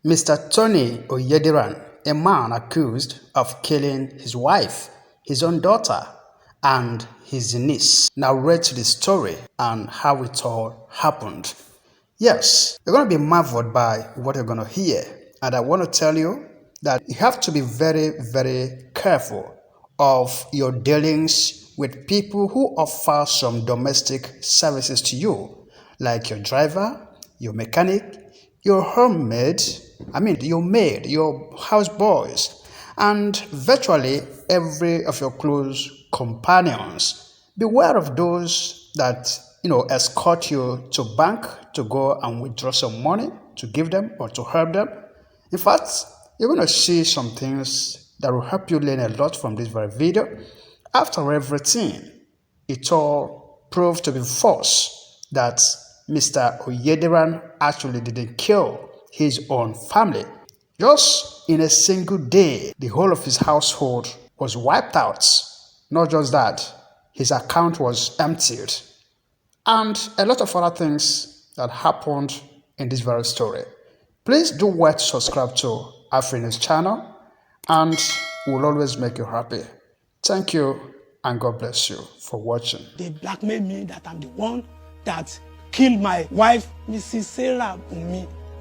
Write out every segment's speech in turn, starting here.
Mr. Tony Oyediran, a man accused of killing his wife, his own daughter, and his niece, narrates the story and how it all happened. Yes, you're going to be marveled by what you're going to hear. And I want to tell you that you have to be very, very careful of your dealings with people who offer some domestic services to you, like your driver, your mechanic, your homemaid, your maid, your houseboys, and virtually every of your close companions. Beware of those that escort you to bank to go and withdraw some money to give them or to help them. In fact, you're going to see some things that will help you learn a lot from this very video. After everything, it all proved to be false that Mr. Oyediran actually didn't kill his own family. Just in a single day, the whole of his household was wiped out. Not just that, his account was emptied. And a lot of other things that happened in this very story. Please do well to subscribe to Afrinews channel, and we'll always make you happy. Thank you, and God bless you for watching. They blackmail me that I'm the one that killed my wife, Mrs. Sarah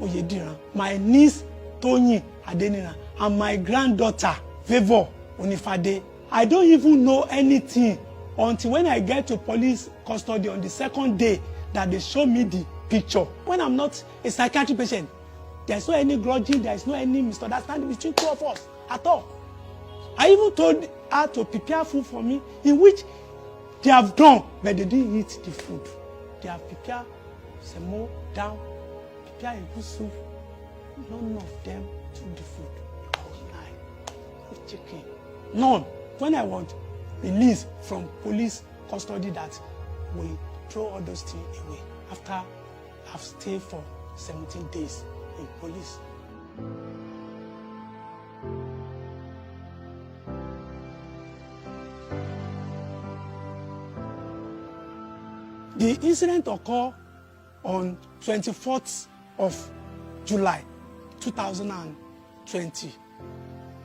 Oyediran, my niece, Tony Adenina, and my granddaughter, Favor Onifade. I don't even know anything until when I get to police custody on the second day that they show me the picture. When I'm not a psychiatric patient, there's no any grudging, there's no any misunderstanding between two of us at all. I even told her to prepare food for me, in which they have done, but they didn't eat the food. They have prepared semo down, prepared a good soup. None of them took the food. I was lying. No chicken. None. When I was released from police custody, that we throw all those things away after I've stayed for 17 days in police. The incident occurred on 24th of July 2020.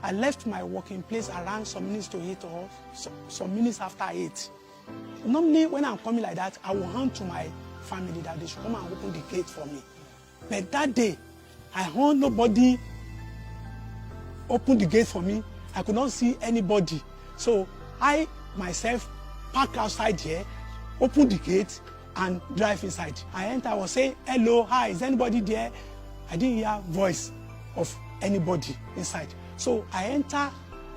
I left my working place around some minutes to 8 or some minutes after 8. Normally, when I'm coming like that, I will hand to my family that they should come and open the gate for me. But that day, I heard nobody open the gate for me. I could not see anybody. So I myself park outside here, open the gate, and drive inside. I enter, I was saying, hello, hi, is anybody there? I didn't hear voice of anybody inside. So I enter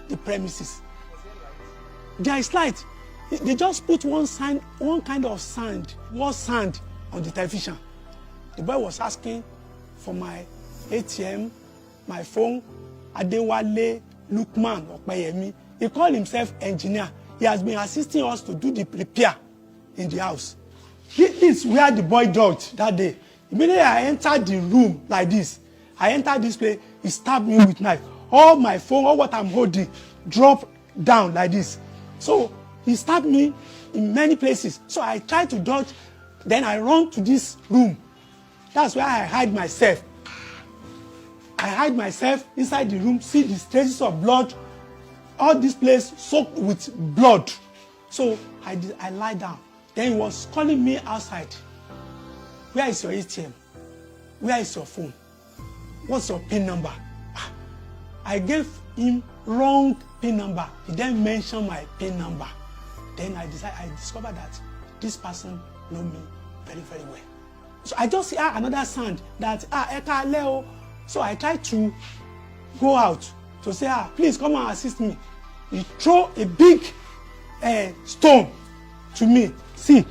the premises. There is light. They just put one kind of sand, was sand on the television. The boy was asking for my ATM, my phone, Adewale Lukman Okpeyemi. He called himself engineer. He has been assisting us to do the repair in the house. This is where the boy dodged that day. Immediately I entered the room like this. I entered this place, he stabbed me with knife. All my phone, all what I'm holding, dropped down like this. So he stabbed me in many places. So I tried to dodge, then I run to this room. That's where I hide myself. I hide myself inside the room, see the traces of blood. All this place soaked with blood. So I lie down. Then he was calling me outside. Where is your ATM? Where is your phone? What's your PIN number? I gave him wrong PIN number. He then mentioned my PIN number. Then I discovered that this person knows me very, very well. So I just hear another sound that Eka Leo. So I tried to go out to say, please come and assist me. He threw a big stone to me. See,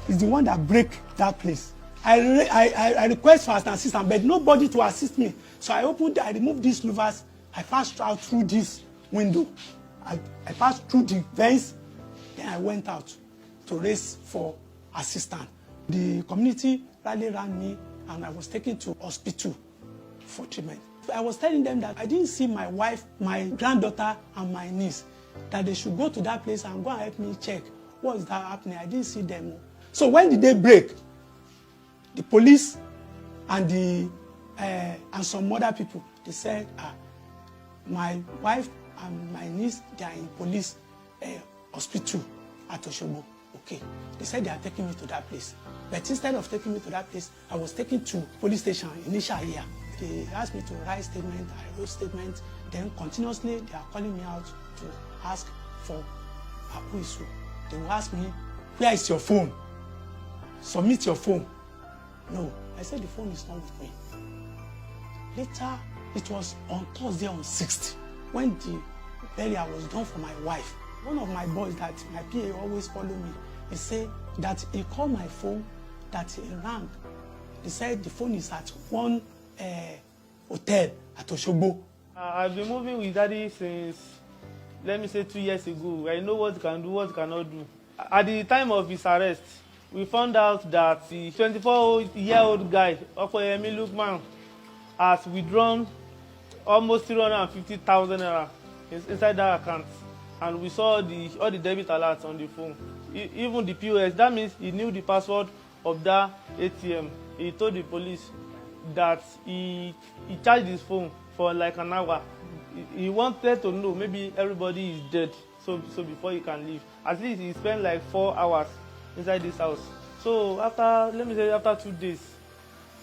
it's the one that break that place. I request for an assistant, but nobody to assist me. So I removed these louvers. I passed out through this window. I passed through the vents. Then I went out to raise for assistance. The community rally around me, and I was taken to hospital for treatment. I was telling them that I didn't see my wife, my granddaughter, and my niece, that they should go to that place and go and help me check what is that happening. I didn't see them. So when the day break, the police and the and some other people. They said, my wife and my niece, they are in police hospital at Osogbo. Okay. They said they are taking me to that place. But instead of taking me to that place, I was taken to police station initial here. They asked me to write statement. I wrote statement. Then continuously, they are calling me out to ask for who is who. They will ask me, where is your phone? Submit your phone. No, I said the phone is not with me. Later, it was on Thursday on 6th, when the burial was done for my wife. One of my boys that my PA always follow me, he said that he called my phone, that he rang. He said the phone is at one hotel at Osogbo. I've been moving with Daddy since, let me say, 2 years ago. I know what he can do, what he cannot do. At the time of his arrest, we found out that the 24-year-old guy, Oyediran Lukman, has withdrawn almost 350,000 naira inside that account. And we saw all the debit alerts on the phone. Even the POS, that means he knew the password of that ATM. He told the police that he charged his phone for like an hour. He wanted to know maybe everybody is dead, so before he can leave. At least he spent like 4 hours inside this house. So after, let me say, after 2 days,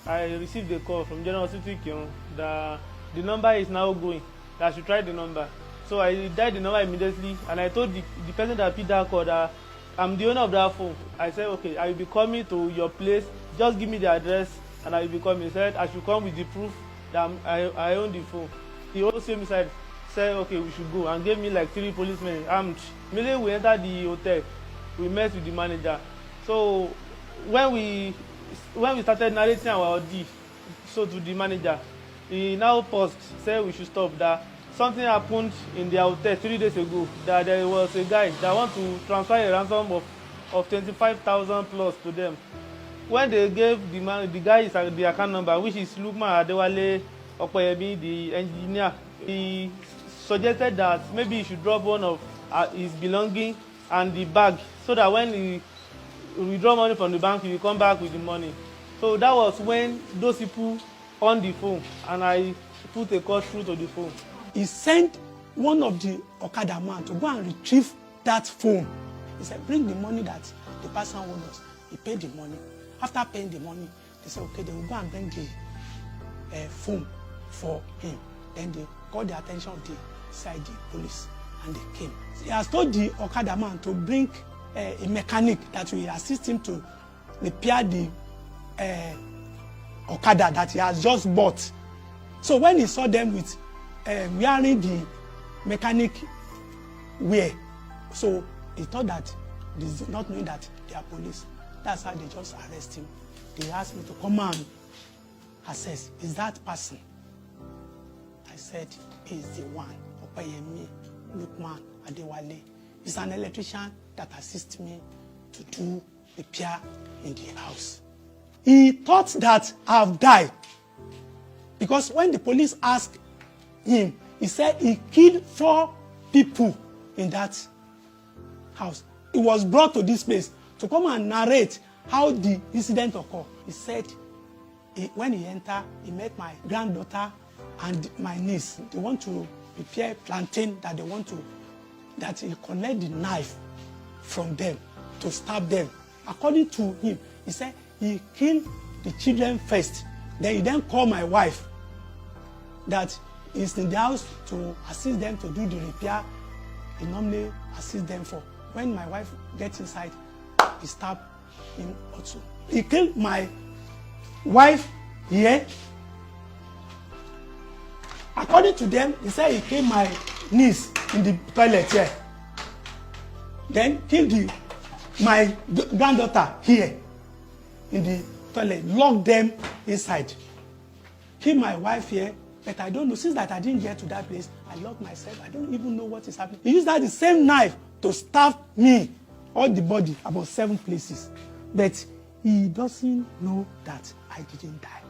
I received a call from General Hospital that the number is now going, that I should try the number. So I dialed the number immediately, and I told the person that picked that call that I'm the owner of that phone. I said, okay, I will be coming to your place. Just give me the address, and I will be coming. He said I should come with the proof that I own the phone. He also came inside, said, okay, we should go, and gave me like 3 policemen armed. Immediately we entered the hotel. We met with the manager. So when we started narrating our deed, so to the manager, he now paused, said we should stop. That something happened in their hotel 3 days ago, that there was a guy that want to transfer a ransom of 25,000 plus to them. When they gave the guy the account number, which is Lukman Adewale Opeyemi, the engineer, he suggested that maybe he should drop one of his belongings and the bag, so that when he withdraw money from the bank, he will come back with the money. So that was when those people on the phone, and I put a call through to the phone. He sent one of the Okada man to go and retrieve that phone. He said, bring the money that the person owed us. He paid the money. After paying the money, they said, okay, they will go and bring the phone for him. Then they called the attention of the CID police, and they came. He has told the Okada man to bring a mechanic that will assist him to repair the Okada that he has just bought. So when he saw them with wearing the mechanic wear, so he thought that they did not know that they are police. That's how they just arrest him. They asked me to come and assess, is that person? I said, he's the one, Opeyemi Lukman Adewale. He's an electrician that assists me to do repair in the house. He thought that I've died, because when the police asked him, he said he killed 4 people in that house. He was brought to this place to come and narrate how the incident occurred. He said when he entered, he met my granddaughter and my niece. They want to prepare plantain that that he collect the knife from them to stab them. According to him, he said he killed the children first. Then he then called my wife that is in the house to assist them to do the repair he normally assists them for. When my wife gets inside, he stabbed him also. He killed my wife here. According to them, he said he killed my niece in the toilet here. Then killed my granddaughter here in the toilet, locked them inside. Killed my wife here, but I don't know, since that I didn't get to that place, I locked myself. I don't even know what is happening. He used that the same knife to stab me, all the body, about 7 places. But he doesn't know that I didn't die.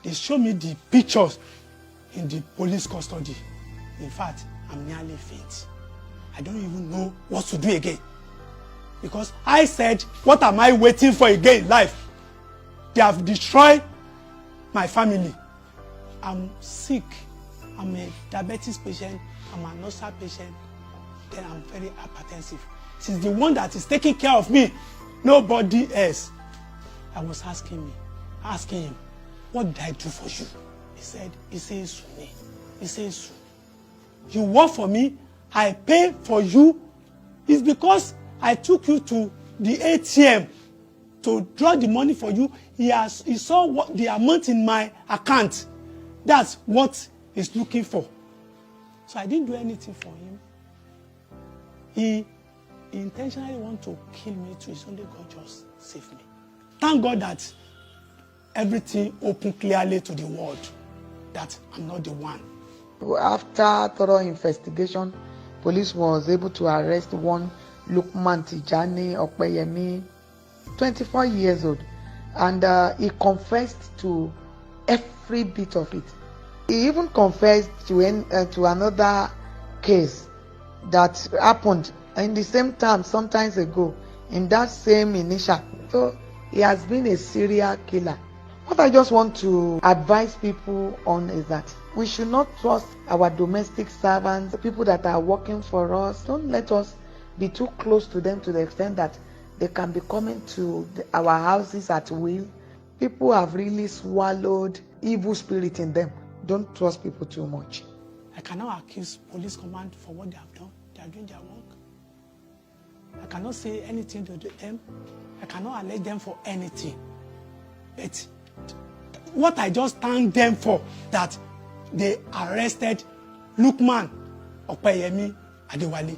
They show me the pictures in the police custody. In fact, I'm nearly faint. I don't even know what to do again. Because I said, what am I waiting for again in life? They have destroyed my family. I'm sick, I'm a diabetes patient, I'm an ulcer patient, then I'm very hypertensive. Since the one that is taking care of me, nobody else. I was asking him, what did I do for you? He says, you work for me, I pay for you. It's because I took you to the ATM to draw the money for you. He saw what the amount in my account. That's what he's looking for. So I didn't do anything for him. He intentionally wanted to kill me too. It's only God just saved me. Thank God that everything opened clearly to the world, that I'm not the one. After thorough investigation, police was able to arrest one Lukman Tijani Opeyemi, 24 years old, and he confessed to every bit of it. He even confessed to another case that happened in the same time sometimes ago in that same initial. So he has been a serial killer. What I just want to advise people on is that we should not trust our domestic servants, the people that are working for us. Don't let us be too close to them to the extent that they can be coming to our houses at will. People have really swallowed evil spirit in them. Don't trust people too much. I cannot accuse police command for what they have done. They are doing their work. I cannot say anything to them. I cannot allege them for anything. But what I just thank them for, that they arrested Lukman Opeyemi Adewale.